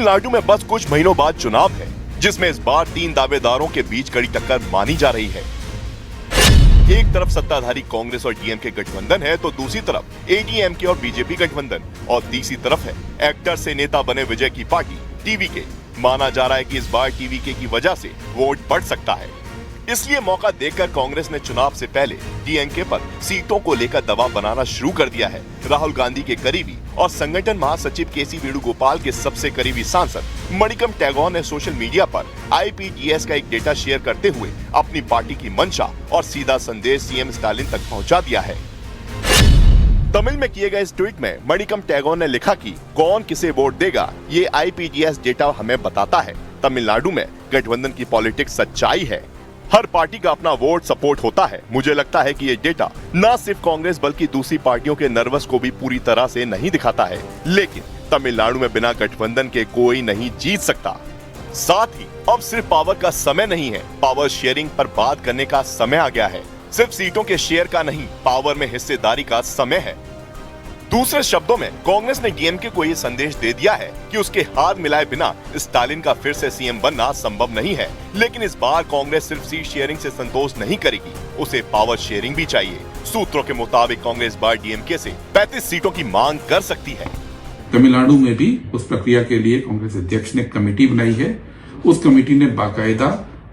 तमिलनाडु में बस कुछ महीनों बाद चुनाव है, जिसमें इस बार 3 दावेदारों के बीच कड़ी टक्कर मानी जा रही है। एक तरफ सत्ताधारी कांग्रेस और डीएमके गठबंधन है, तो दूसरी तरफ एडीएमके और बीजेपी गठबंधन, और तीसरी तरफ है एक्टर से नेता बने विजय की पार्टी टीवीके। माना जा रहा है कि इस बार टीवीके की वजह से वोट बढ़ सकता है। इसलिए मौका देखकर कांग्रेस ने चुनाव से पहले डीएमके पर सीटों को लेकर दबाव बनाना शुरू कर दिया है। राहुल गांधी के करीबी और संगठन महासचिव केसी वेणुगोपाल के सबसे करीबी सांसद मणिकम टैगोर ने सोशल मीडिया पर आईपीडीएस का एक डेटा शेयर करते हुए अपनी पार्टी की मंशा और सीधा संदेश सीएम स्टालिन तक पहुंचा दिया है। तमिल में किए गए इस ट्वीट में मणिकम टैगोर ने लिखा कि कौन किसे वोट देगा, ये आईपीडीएस डेटा हमें बताता है। तमिलनाडु में गठबंधन की पॉलिटिक्स सच्चाई है। हर पार्टी का अपना वोट सपोर्ट होता है। मुझे लगता है कि ये डेटा न सिर्फ कांग्रेस बल्कि दूसरी पार्टियों के नर्वस को भी पूरी तरह से नहीं दिखाता है। लेकिन तमिलनाडु में बिना गठबंधन के कोई नहीं जीत सकता। साथ ही अब सिर्फ पावर का समय नहीं है, पावर शेयरिंग पर बात करने का समय आ गया है। सिर्फ सीटों के शेयर का नहीं, पावर में हिस्सेदारी का समय है। दूसरे शब्दों में कांग्रेस ने डीएमके को ये संदेश दे दिया है कि उसके हाथ मिलाए बिना स्टालिन का फिर से सीएम बनना संभव नहीं है। लेकिन इस बार कांग्रेस सिर्फ सीट शेयरिंग से संतोष नहीं करेगी, उसे पावर शेयरिंग भी चाहिए। सूत्रों के मुताबिक कांग्रेस बार डीएमके से 35 सीटों की मांग कर सकती है। तमिलनाडु में भी उस प्रक्रिया के लिए कांग्रेस अध्यक्ष ने कमेटी बनाई है। उस कमेटी ने बाकायदा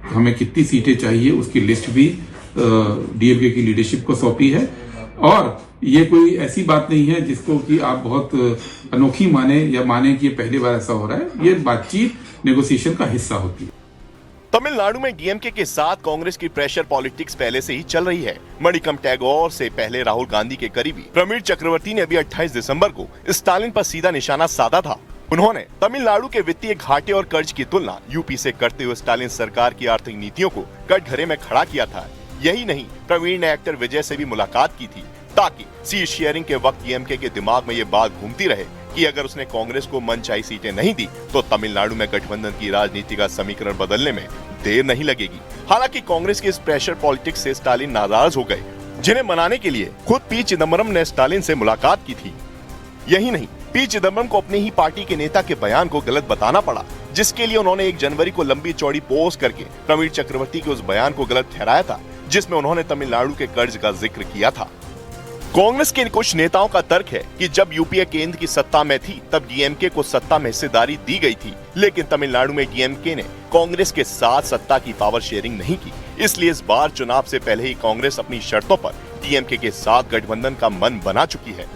हमें कितनी सीटें चाहिए उसकी लिस्ट भी डीएमके की लीडरशिप को सौंपी है। और ये कोई ऐसी बात नहीं है जिसको कि आप बहुत अनोखी माने या माने कि ये पहली बार ऐसा हो रहा है। ये बातचीत नेगोशिएशन का हिस्सा होती है। तमिलनाडु में डीएमके के साथ कांग्रेस की प्रेशर पॉलिटिक्स पहले से ही चल रही है। मणिकम टैगोर से पहले राहुल गांधी के करीबी प्रमीर चक्रवर्ती ने अभी 28 दिसंबर को स्टालिन पर सीधा निशाना साधा था। उन्होंने तमिलनाडु के वित्तीय घाटे और कर्ज की तुलना यूपी से करते हुए स्टालिन सरकार की आर्थिक नीतियों को कटघरे में खड़ा किया था। यही नहीं, प्रवीण ने एक्टर विजय से भी मुलाकात की थी ताकि सीट शेयरिंग के वक्त डीएमके के दिमाग में ये बात घूमती रहे कि अगर उसने कांग्रेस को मनचाही सीटें नहीं दी तो तमिलनाडु में गठबंधन की राजनीति का समीकरण बदलने में देर नहीं लगेगी। हालांकि कांग्रेस की इस प्रेशर पॉलिटिक्स से स्टालिन नाराज हो गए, जिन्हें मनाने के लिए खुद पी चिदम्बरम ने स्टालिन से मुलाकात की थी। यही नहीं, पी चिदम्बरम को अपनी ही पार्टी के नेता के बयान को गलत बताना पड़ा, जिसके लिए उन्होंने 1 जनवरी को लंबी चौड़ी पोस्ट करके प्रवीण चक्रवर्ती के उस बयान को गलत ठहराया था, जिसमें उन्होंने तमिलनाडु के कर्ज का जिक्र किया था। कांग्रेस के कुछ नेताओं का तर्क है कि जब यूपीए केंद्र की सत्ता में थी तब डीएमके को सत्ता में हिस्सेदारी दी गई थी, लेकिन तमिलनाडु में डीएमके ने कांग्रेस के साथ सत्ता की पावर शेयरिंग नहीं की। इसलिए इस बार चुनाव से पहले ही कांग्रेस अपनी शर्तों पर डीएमके के साथ गठबंधन का मन बना चुकी है।